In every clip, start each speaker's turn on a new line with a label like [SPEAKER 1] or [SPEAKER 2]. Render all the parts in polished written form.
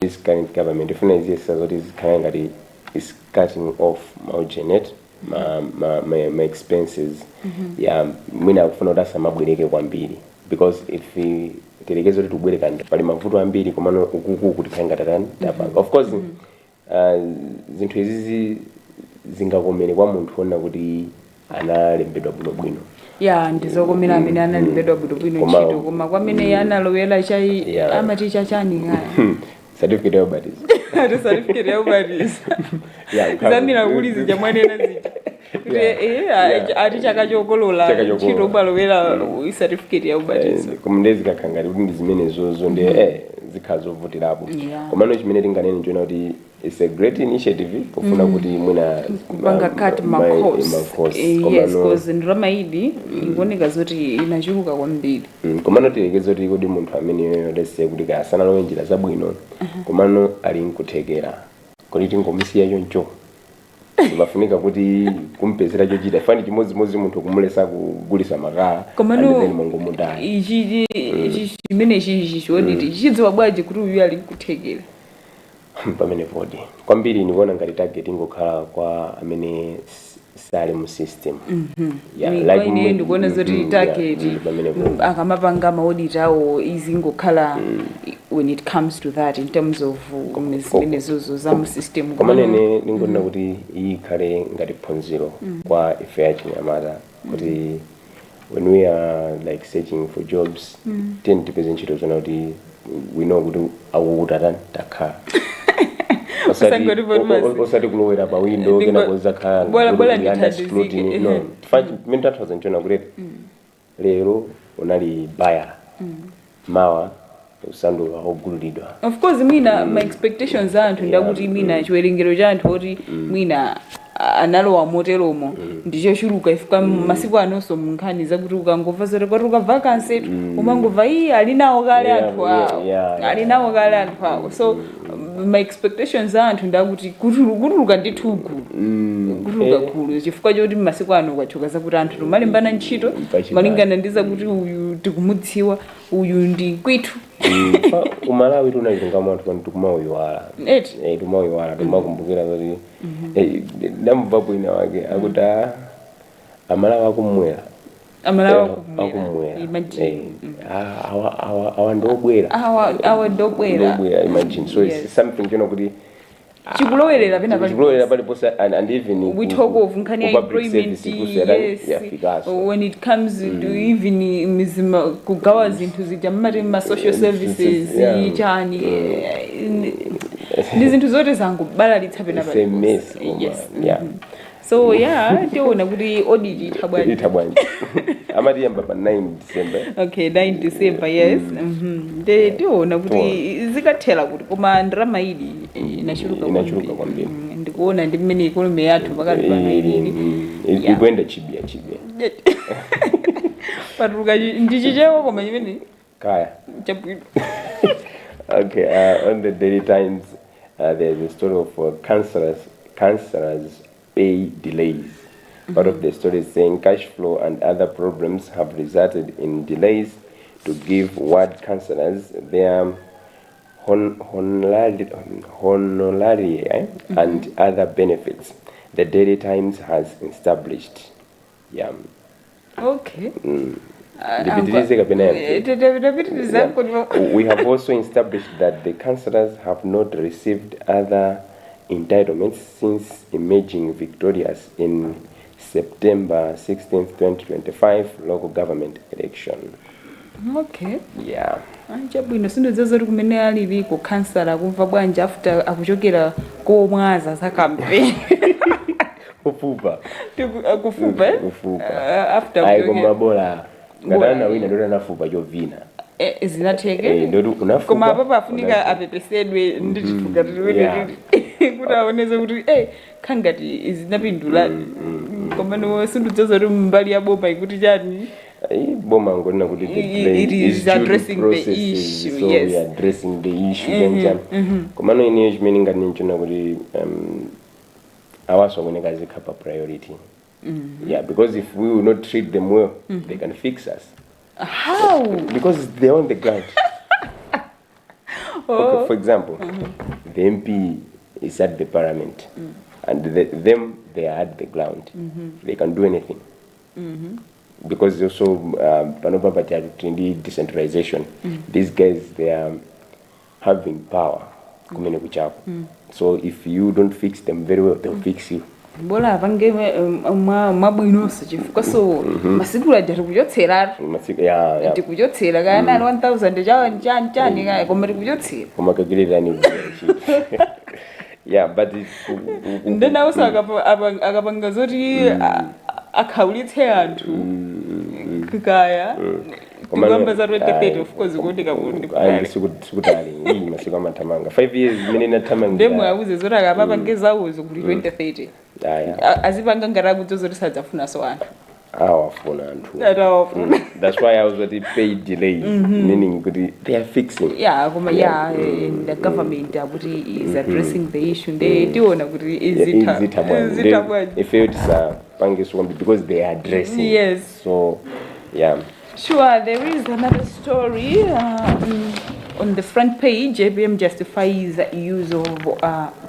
[SPEAKER 1] this current government ifuna iziyesa zoti zikhale ngati is cutting off maugenet my expenses ya mwina akufuna kuti asamabwereke kwambiri because if tilekezo kuti tibwere kandi pali mavuto ambiri komano ukuku kuti khale ngati tapanga of course zinthu izizi zingakomere kwa munthu ona kuti analembedwa bwinobwino
[SPEAKER 2] ndizokomera amene analembedwa bwinobwino ntchito koma kwamene analowera chai amati chachani kaya
[SPEAKER 1] certificate ya ubatizo
[SPEAKER 2] certificate ya ubatizo zamira kuli zija mwanena zija kuti ati chaka chokolola ntchito ubalowera certificate ya ubatizo
[SPEAKER 1] kumndezi kakangati kuti ndi zimene zozo ndi zikhala zovutirapo komano chimene tinganene nchona kuti it's a great initiative kufuna kuti mwina
[SPEAKER 2] kupanga cut ma course yes because ndrama idi ikuoneka zoti inachuluka kwambiri
[SPEAKER 1] komano tilekeza kuti kodi munthu amene lese kuti kasana lowe njira zabwino komano ali nkuthekera kuti tingomisiya choncho bafunika kuti kumpezera chochita fani chimodzimodzi munthu kumulesa kugulisa makala
[SPEAKER 2] komano ichi chimene chichiwoniti chidziwa bwaji kuti uyu ali nkuthekera
[SPEAKER 1] pamene vodi kwambiri ndikuona ngati target ingokhala kwa amene sali mu system
[SPEAKER 2] like ine ndikuona zoti target akamapanga ma-audit awo izingokhala when it comes to that in terms of zimene zozo za mu system
[SPEAKER 1] komane ndingonena kuti ikhale ngati phunziro kwa ife achinyamata kuti when we are like searching for jobs tipeze ntchito zona kuti we know kuti awutatani takhala osati kulowera pa window kena kuza khala
[SPEAKER 2] bora ndithandizike
[SPEAKER 1] no mimi tathoza nchona kuti lero unali buyer mawa usandula ogulidwa
[SPEAKER 2] of course mina my expectations anthu ndakuti mina chiwerengero cha anthu oti mina analowa moteromo ndicho chuluka ifika masiku anonso munkhani zakuti ukangova zoti kwatuka vacancy umangova alinawo kale anthu awo so my expectations anthu ndakuti kutuluka ndithugu kutuluka khulu chifukwa choti masiku ano kwachoka zakuti anthu malembana ntchito malingana ndiza kuti uyu tikumudziwa uyu ndi kwithu
[SPEAKER 1] umalawi tunachunga anthu kwani tukumauyiwala tumayiwala tumakumbukira kuti ndamva bwina wake akuti amalawi akumwera awa ndobwera imagine so it's something kuti
[SPEAKER 2] chikulowerera
[SPEAKER 1] paliponse and even
[SPEAKER 2] we talk of nkhani ya employment when it comes to even kugawa zinthu zija mmati ma social services chani ndi zinthu zote zangobalalitsa pena so tiona kuti audit
[SPEAKER 1] ithabwanji amati yamba pa 9 December
[SPEAKER 2] okay 9 December yes tiona kuti zikathela kuti koma ndrama ili inachuluka
[SPEAKER 1] kwambiri
[SPEAKER 2] ndikuona ndi mmene economy yathu pakati panaili
[SPEAKER 1] ikwenda chibia
[SPEAKER 2] patuluka ndichichewa koma chimene
[SPEAKER 1] kaya
[SPEAKER 2] chabwino
[SPEAKER 1] okay on the Daily Times there's a story of councillors pay delays. Part of the story is saying cash flow and other problems have resulted in delays to give ward councillors their honorarium and other benefits. The Daily Times has established.
[SPEAKER 2] Okay.
[SPEAKER 1] We have also established that the councillors have not received other entitlements since emerging victorious in September 16th, 2025 local government election.
[SPEAKER 2] Okay.
[SPEAKER 1] Yeah.
[SPEAKER 2] Bwino sindozazoti kumene alili ku councillor kumva bwanja after akuchokera komwaza zakampe.
[SPEAKER 1] Kufupa
[SPEAKER 2] after
[SPEAKER 1] ayi kumabola ngatana wina ndo nafupa jovina
[SPEAKER 2] zinatheke
[SPEAKER 1] ndo unafupa
[SPEAKER 2] koma papa afunika apepesedwe nditituka kuti aoneze kuti khangati zinapindula koma no sinduzazoti mbali ya boma ikuti chani
[SPEAKER 1] boma ngona kuti
[SPEAKER 2] it is addressing the issue.
[SPEAKER 1] So yes, we are addressing the issue then koma no ine chimene ngani nchona kuti awaso when guys have a priority. Yeah, because if we will not treat them well, they can fix us.
[SPEAKER 2] How?
[SPEAKER 1] Because they're on the ground. Okay, for example, the MP is at the parliament, and they are at the ground. They can do anything. Because also, Panopa Bati decentralization. These guys, they are having power. So if you don't fix them very well, they'll fix you.
[SPEAKER 2] Bola apange mabwinoso chifukwa so masiku aja kuchotsera
[SPEAKER 1] Yeah.
[SPEAKER 2] kuchotsera kana 1000 chawa chani kaya koma kuchotsera
[SPEAKER 1] Koma kagirira ni yeah, but
[SPEAKER 2] then also akapanga zoti akhawulitse anthu kukaya Kugamba za 2030 of course kundika
[SPEAKER 1] sikutali masiku amathamanga 5 years mine nathamanga
[SPEAKER 2] ndemwe auze zoti akapapa ngezawuzo kuti 2030 azipanga ngaraku zoti sadzafuna so anthu
[SPEAKER 1] awafuna anthu that's why I was at the paid delay meaning they are fixing
[SPEAKER 2] the government is addressing the issue they tiona kuti
[SPEAKER 1] they failed because they are addressing.
[SPEAKER 2] Yes,
[SPEAKER 1] so yeah.
[SPEAKER 2] Sure, there is another story on the front page. ABM justifies use of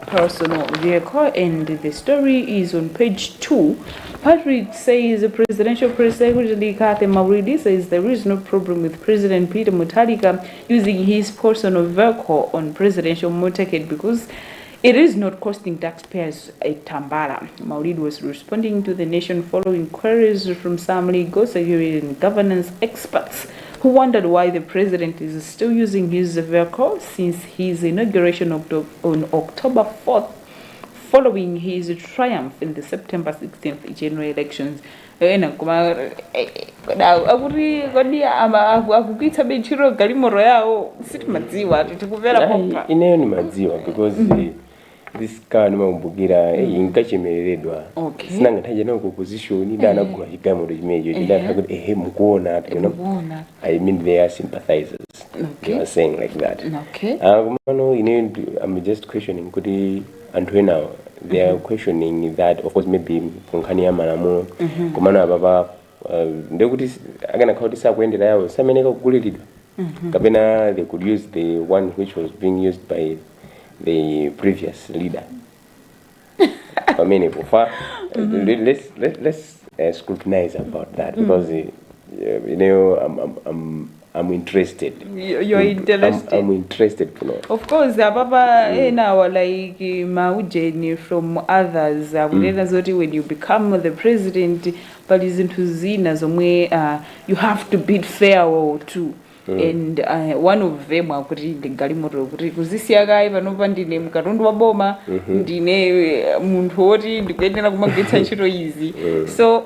[SPEAKER 2] personal vehicle, and the story is on page 2. Patrick says the presidential press secretary Kate Mauridi says there is no problem with President Peter Mutharika using his personal vehicle on presidential motorcade because it is not costing taxpayers a tambara. Maulid was responding to the nation following queries from some legal security and governance experts who wondered why the president is still using his vehicle since his inauguration on October 4th, following his triumph in the September 16th general elections. Akukita bechiro galimoro yao sitimadziwa titikuvera popa
[SPEAKER 1] ineyo ni madziwa because this car nimambugira inkachemereredwa sinanga taje na opposition ndana kwa chigamo chimejo ndana kuti mukuona I mean they are sympathizers. They are saying like that. Kumano I'm just questioning kuti anthu now they are questioning that of course maybe kunkhani ya malamulo kumano ababa ndekuti akana khauti sakuendera yawo sameneka kuguliridwa kapena they could use the one which was being used by the previous leader. I mean, let's scrutinize about that because I'm interested.
[SPEAKER 2] You're interested.
[SPEAKER 1] I'm interested to know.
[SPEAKER 2] Of course, Papa, like Maujeni from others, when you become the president, but isn't you have to bid farewell to. And one of them akuti galimoro kuti kuzisiya vanova ndine mukatundu wa boma ndine munthu woti ndikuendera kumagetsa ntchito izi so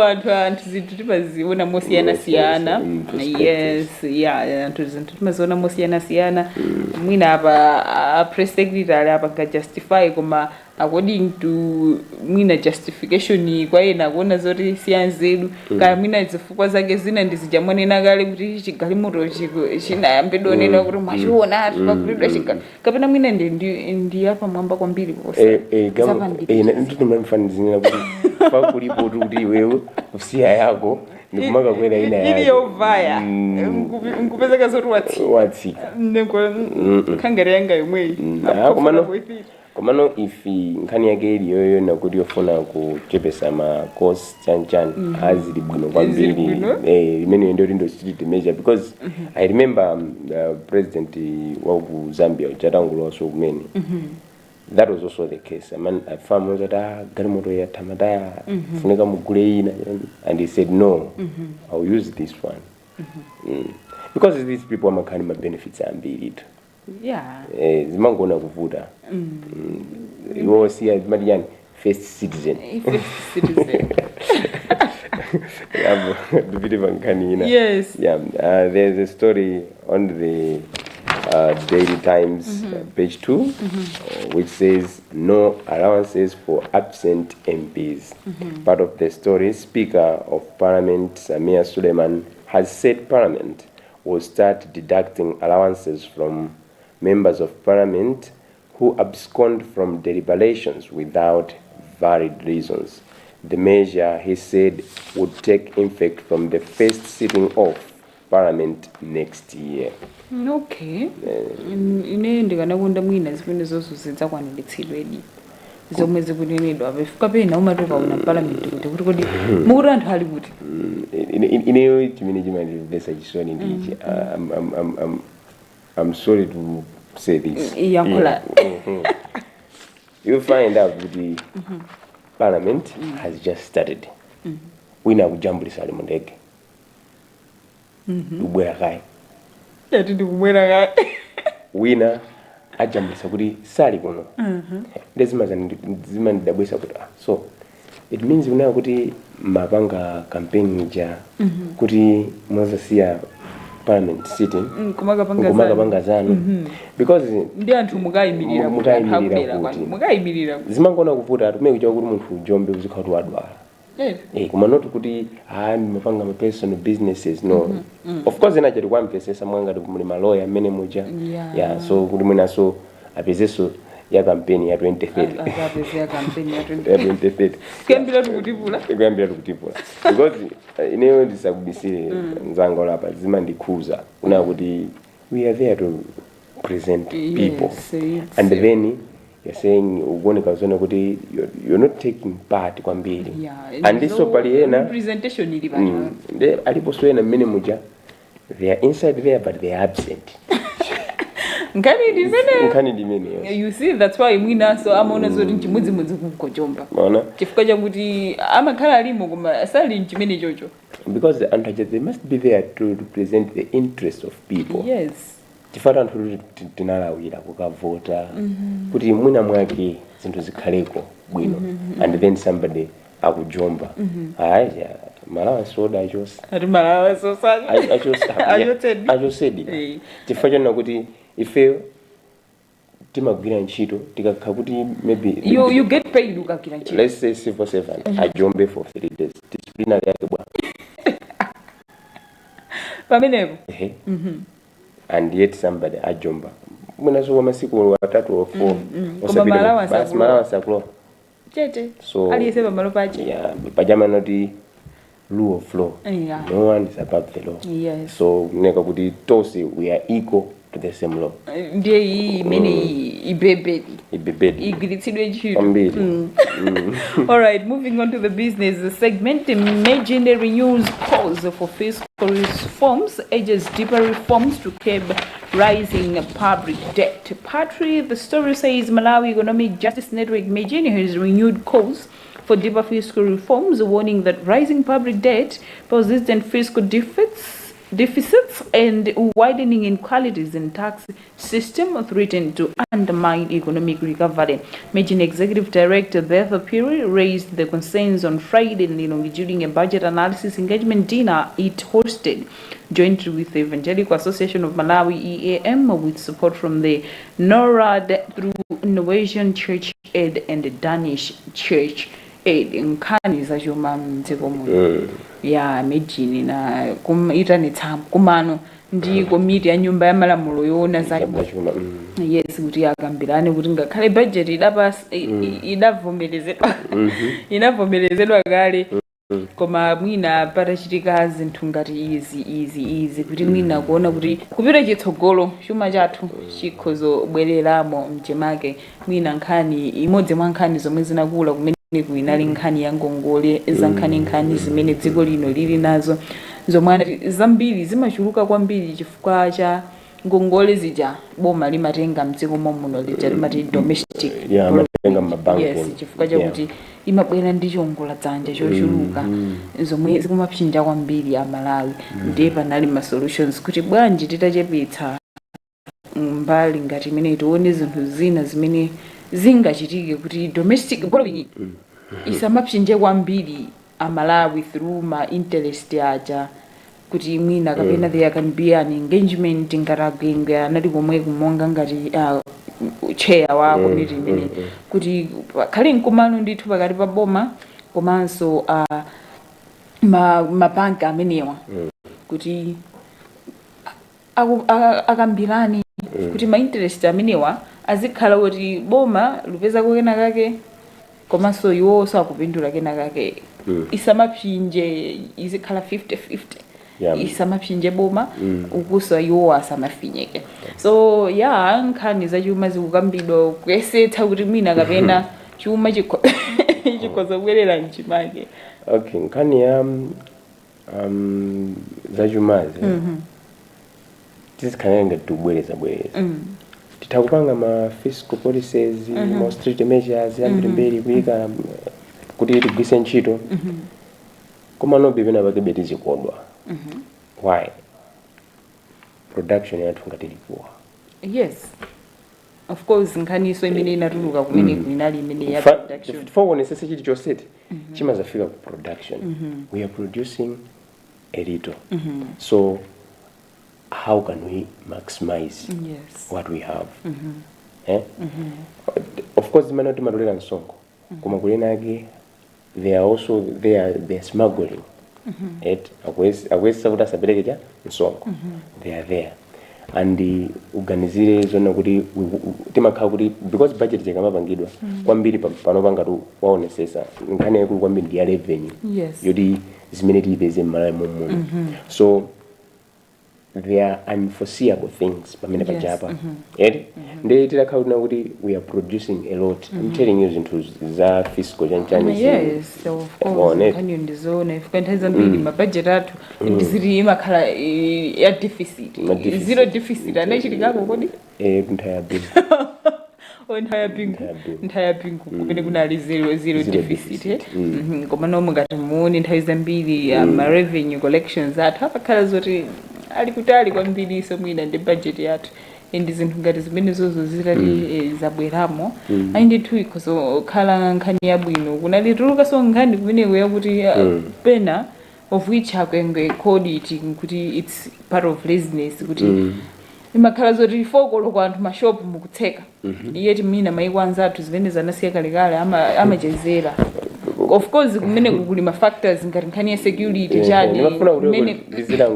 [SPEAKER 2] anthu zinthu timaziona mosiyana-siyana. Yes, anthu zinthu timaziona mosiyana-siyana. Mwina apa press secretary apa justify koma according to mwina justification kwa yena kuona zoti siyana zedu kana mwina zifukwa zake zina ndizijamwanena kale kuti chigalimoto chinayambe donena kuti mwachiona pakulidwa chigali kapena mwina ndi apa mwamba kwambiri posa
[SPEAKER 1] ndinomanifanizina kuti pakulipo kuti iwewe kusiya yako nikumaka kwera ina yako
[SPEAKER 2] ili yovaya nkupezeka zoti watsika khangere yanga yomweyi
[SPEAKER 1] komano if nkhani yake iliyoyo nakuti yofuna kuchepesa ma cost chani azili bwino kwambiri imene ndo street measure because I remember president wa ku Zambia Chatangulo so kumene that was also the case. I found that galimoto ya tamadaya funika mugule ina and he said no, I'll use this one because these people amakhani ma benefits ambiri tu zimangona kuvuta iwo siya madiyani first citizen
[SPEAKER 2] yes.
[SPEAKER 1] There's a story on the Daily Times page 2 which says no allowances for absent MPs. Part of the story, Speaker of Parliament Samia Suleiman has said Parliament will start deducting allowances from members of Parliament who abscond from deliberations without valid reasons. The measure, he said, would take effect from the first sitting of parliament next year.
[SPEAKER 2] Okay. Ine ndikanakonda mwina zimene zonse zidzakwaniritsidwedi zomwe zikunenedwa pefika pena umatoka una parliament kuti kodi mukuti anthu ali kuti
[SPEAKER 1] ineyo chimene chimandimvesa chisoni ndichi. I'm sorry to say this.
[SPEAKER 2] Yankola.
[SPEAKER 1] You find out that parliament has just started. Wina kujambulisa ali mundege. Ubwera kai.
[SPEAKER 2] Yati ndikumwera kai.
[SPEAKER 1] Wina ajambulisa kuti sali kuno. Ndezima ndidabwisa kuti so it means una kuti mapanga campaign ja kuti mwazasiya parliament sitting kumaka zanu because
[SPEAKER 2] ndi anthu mukayimirira
[SPEAKER 1] zimangona kuvuta atumeke kuchwa kuti munthu ujombe uzikhala kuti wadwala kuma not kuti mapanga ma personal businesses no of course ena chati kwamvesesa mwanga kuti muli maloya amene muja so kuti mwinaso apezeso ya campaign ya 2030
[SPEAKER 2] ya campaign ya
[SPEAKER 1] 2030
[SPEAKER 2] kuyambira tukutipula
[SPEAKER 1] because ineyo ndisakubisire nzanga lapha zimandikhuza una kuti we are there to present people and then you're saying ugoneka zona kuti you're not taking part kwambiri and this so pali ena
[SPEAKER 2] representation ili bana
[SPEAKER 1] de alipo so ena mmene muja they are inside there but they are absent. Nkani dimene.
[SPEAKER 2] You see, that's why mwina so amaona zoti nchimudzi kukojomba.
[SPEAKER 1] Maona?
[SPEAKER 2] Chifukwa chakuti amakhala alimo koma asali nchimene chocho.
[SPEAKER 1] Because the antaja they must be there to represent the interests of people.
[SPEAKER 2] Yes.
[SPEAKER 1] Chifukwa anthu tinalawira kukavota kuti mwina mwake zinthu zikhaleko bwino and then somebody akujomba. Malawa soda achos.
[SPEAKER 2] Ari malawa so sali.
[SPEAKER 1] Achosedi. Chifukwa chana kuti ife timagwira ntchito tikakhala kuti maybe
[SPEAKER 2] you get paid ukagwira ntchito.
[SPEAKER 1] Let's say civil servant ajombe for 3 days. Disciplinary yake bwa.
[SPEAKER 2] Pamenepo.
[SPEAKER 1] And yet somebody ajomba. Mwina so masiku 3 or 4.
[SPEAKER 2] Koma malawa
[SPEAKER 1] saklo.
[SPEAKER 2] Chete.
[SPEAKER 1] So
[SPEAKER 2] aliyesema malo pache.
[SPEAKER 1] Pajama noti rule of law. No one is above the law.
[SPEAKER 2] Yes.
[SPEAKER 1] So neka kuti tosi we are equal to the same law.
[SPEAKER 2] Ndiye imene ibebedi. Igwiritsidwe ntchito. All right, moving on to the business segment. Imagine the renews calls for fiscal reforms, urges deeper reforms to curb rising public debt. Patri, the story says Malawi Economic Justice Network Imagine has renewed calls for deeper fiscal reforms, warning that rising public debt, persistent fiscal deficits and widening inequalities in tax system threaten to undermine economic recovery. Imagine Executive Director Betha Piri raised the concerns on Friday during a budget analysis engagement dinner it hosted, jointly with the Evangelical Association of Malawi EAM, with support from the NORAD through Innovation Church Aid and the Danish Church Aid. Nkani za joma mziko muno ya Imagine na ita ni kumano ndi komiti ya nyumba ya malamulo yoona za yes kuti akambirane kuti ngakhale budget idavomerezedwa kale koma mwina patachitika zinthu ngati izi kuti mwina kuona kuti kupita chitsogolo chuma chathu chikhozo bwereramo mchemake mwina nkhani imodzi mwa nkhani zomwe zinakula kumene kuinali nkhani ya ngongole za nkhani zimene dziko lino lili nazo zomwe zambiri zimachuluka kwambiri chifukwa cha ngongole zija boma limatenga mdziko muno lija limati domestic
[SPEAKER 1] matenga mabanki.
[SPEAKER 2] Yes, chifukwa chakuti imabwera ndi chongola dzanja chochuluka zomwe zikumapsinja kwambiri ya Malawi. Ndiye panali ma solutions kuti bwanji titachepetsa mbali ngati imene tione zinthu zina zimene zingachitike kuti domestic borrowing isamapsinje kwambiri a Malawi through ma interest aja kuti mwina kapena there can be an engagement ngaragenga nali komwe kumonga ngati chair wa committee imene kuti khali nkumano ndithu pakati pa boma komanso mabanki amenewa kuti akambirani kuti ma interest amenewa azikhala kuti boma lupeza kena kake komanso iwo sakupindula kena kake isamapsinje izikhala 50-50 isamaphinje boma ukuso iwo asamafinyeke. So yeah, nkhani za chuma zikukambidwa kuyesetsa kuti mwina kapena chuma chikhoza kubwerera mchimake.
[SPEAKER 1] Okay, nkhani ya za chumazi tizikhala ngati tubwereza titakupanga ma fiscal policies, ma strict measures ambiri mbiri kuyika kuti tigwise ntchito koma nobe pena pake tizikodwa. Why? Production yathu ngati lipowa.
[SPEAKER 2] Yes, of course nkhaniso imene inatuluka kumene kunali imene ya production
[SPEAKER 1] fokuonesesa chiti choseti chimazafika ku production. We are producing a little, so how can we maximize what we have? Of course zimene timatolera msongo koma kulenake they are also they are smuggling akwesa kuti asapereke cha msongo. They are there and uganizire zona kuti timakhala kuti because budget ikamapangidwa kwambiri panopanga tu waonesesa nkhani yakulu kwambiri ndi ya revenue yoti zimene tipeze m'malawi momwe. So there are unforeseeable things pamene pachapa ndi titakhala kuti we are producing a lot. I'm telling you zinthu za fiscal chanchani.
[SPEAKER 2] Yes, of course nkhani ndizona ifika nthawi zambiri mabudget athu ndizili imakhala ya deficit. Zero deficit anachitikako kodi
[SPEAKER 1] nthawi bingu
[SPEAKER 2] nthawi bingu kumene kunali zero deficit. Koma nomwe ngati muone nthawi zambiri ma revenue collections athu apakhala zoti ali kutali kwambiri so mwina ndi budget yathu ndi zinthu ngati zimene zozo zilali zabweramo ndithu ikhozo khala nkhani yabwino kunali tuluka so nkhani kumeneko yakuti pena of which akwenge coded kuti it's part of laziness kuti imakhala zoti fokolo kwa anthu mashop mukutseka yeti mina maiko anzathu zimene zanasiya kalekale amachezera. Of course kumene kuli ma factors ngati nkhani ya security chani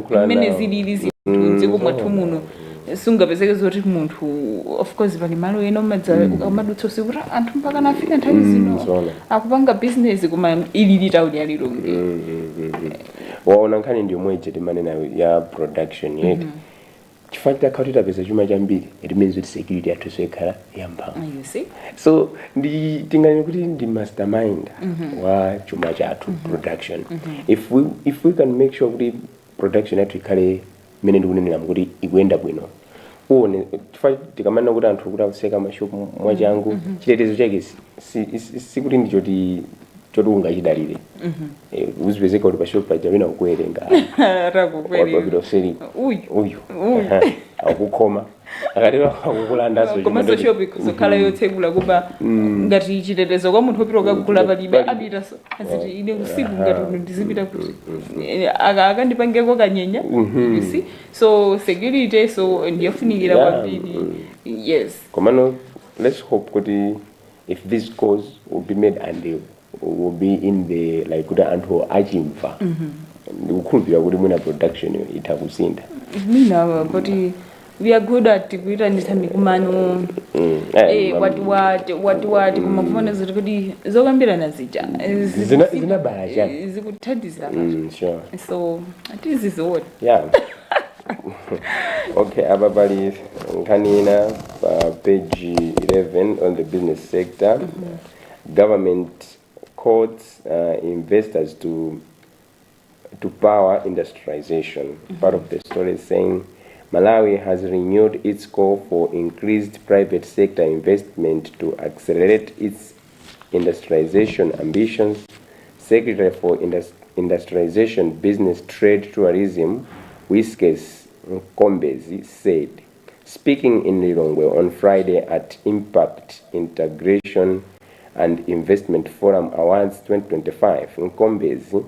[SPEAKER 2] kumene zilili zinthu ziko mwathu muno sungapezeke zoti munthu of course pani malo eno amadutsa sikura anthu mpaka nafika nthawi zino akupanga business kuma ilili town ya Lilongwe.
[SPEAKER 1] Waona nkhani ndiyo mweje timanena ya production yet chifukwa kuti tapeza chuma chambiri it means that security yathu sekhala yamphamvu.
[SPEAKER 2] You see,
[SPEAKER 1] so ndi tingani kuti ndi mastermind wa chuma chathu production. If we can make sure kuti production yathu ikhale mene ndikunenera kuti ikuyenda bwino uone chifukwa tikamana kuti anthu kuti akuseka mashopu mwachangu chitetezo chake sikuti ndi choti ungachidalire uzipezeka kuti pashopu paja wina kukuwerenga uyu akukhoma akatero akukulandaso
[SPEAKER 2] komanso shopu ikuzokhala yotsegula kuba ngati chitetezo kwa munthu opita kukagula palibe apitaso aziti ine usiku ngati uno ndizipita kuti akandipangeko kanyenya. You see, so security so ndiyofunikira kwambiri. Yes,
[SPEAKER 1] komano let's hope kuti if this cause will be made and will be in the like kuti anthu achimva ukukhulupirira kuti mwina production itakusinda
[SPEAKER 2] mina but we are good at kuita nditamikumano what kumafona zoti kuti zokambirana zija
[SPEAKER 1] zinabaya
[SPEAKER 2] zikuthandizira
[SPEAKER 1] sure.
[SPEAKER 2] So this is what
[SPEAKER 1] okay ababali nkanina page 11 on the business sector. Government calls investors to power industrialization. Part of the story is saying Malawi has renewed its call for increased private sector investment to accelerate its industrialization ambitions. Secretary for Industrialization, Business, Trade, Tourism, Whiskers Nkombezi said, speaking in Lilongwe on Friday at Impact Integration and Investment Forum Awards 2025, Nkombezi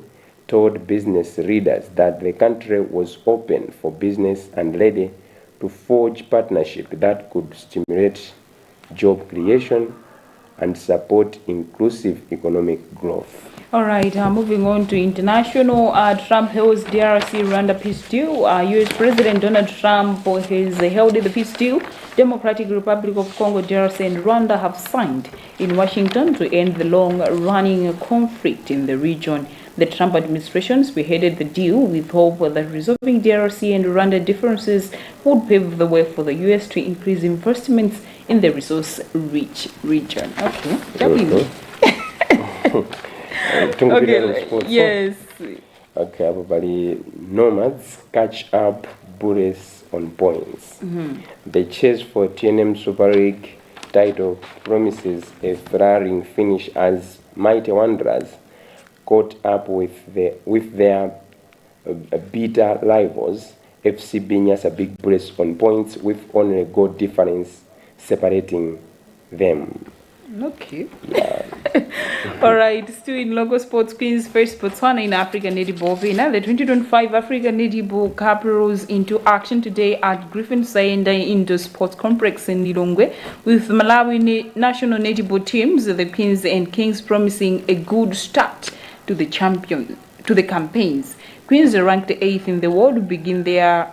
[SPEAKER 1] told business leaders that the country was open for business and ready to forge partnerships that could stimulate job creation and support inclusive economic growth.
[SPEAKER 2] All right, moving on to international. Trump holds DRC Rwanda peace deal. U.S. President Donald Trump has held the peace deal. Democratic Republic of Congo, DRC, and Rwanda have signed in Washington to end the long-running conflict in the region. The Trump administration spearheaded the deal with hope that resolving DRC and Rwanda differences would pave the way for the U.S. to increase investments in the resource-rich region. Okay. Okay. Yes.
[SPEAKER 1] Okay, everybody. Nomads catch up bullets on points. The chase for TNM Super League title promises a thrilling finish as Mighty Wanderers caught up with their bitter rivals FC Binyasa Big Bullets on points with only a goal difference separating them.
[SPEAKER 2] Okay. All right, still in local sports, Queens first Botswana in African Netball Vina. The 2025 African Netball Cup rolls into action today at Griffin Sayenda Indoor Sports Complex in Lilongwe, with Malawi national netball teams, the Queens and Kings, promising a good start to the campaigns. Queens are ranked 8th in the world, begin their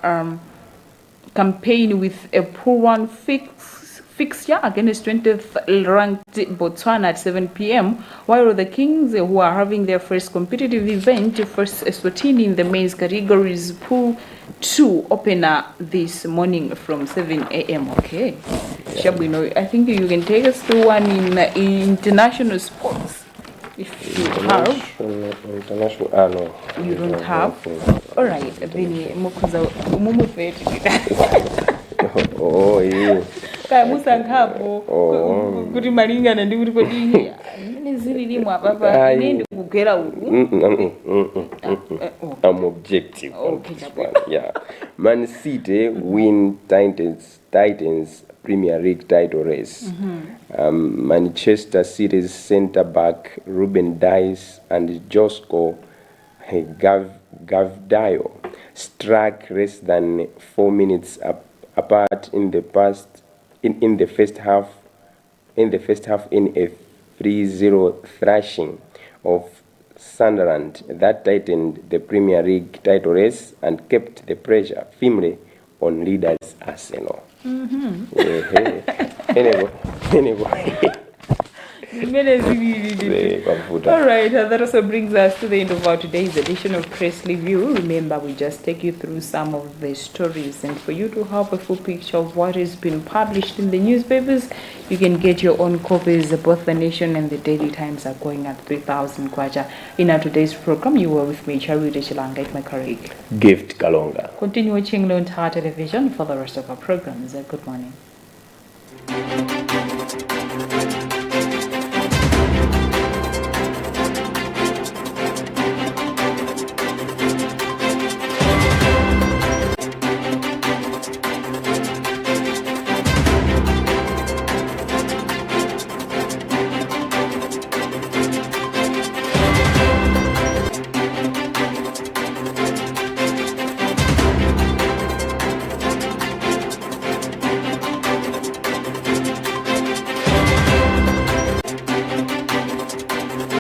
[SPEAKER 2] campaign with a poor one fixture against 20th ranked Botswana at 7 p.m., while the Kings, who are having their first competitive event, first Eswatini in the men's categories, Pool 2 opener this morning from 7 a.m. Okay. Shabino, I think you can take us to one in international sports. If you have.
[SPEAKER 1] International, no.
[SPEAKER 2] You don't have? All right. Then,
[SPEAKER 1] oh, yeah.
[SPEAKER 2] Kaya musangapo kuti malingana ndi kuti kodi zililimu apapa nende kugera uku.
[SPEAKER 1] I'm objective on this one. Yeah. Man City win Titans Premier League title race. Manchester City's centre back Ruben Dias and Josko Gavdayo struck less than 4 minutes apart in the first half in a 3-0 thrashing of Sunderland that tightened the Premier League title race and kept the pressure firmly on leaders Arsenal. Anyway.
[SPEAKER 2] All right, that also brings us to the end of our today's edition of Press Review. Remember, we just take you through some of the stories, and for you to have a full picture of what has been published in the newspapers, you can get your own copies. Both the Nation and the Daily Times are going at 3,000 kwacha. In our today's program, you were with me, Charity Chilanga, my colleague
[SPEAKER 1] Gift Kalonga.
[SPEAKER 2] Continue watching Luntha television for the rest of our programs. Good morning.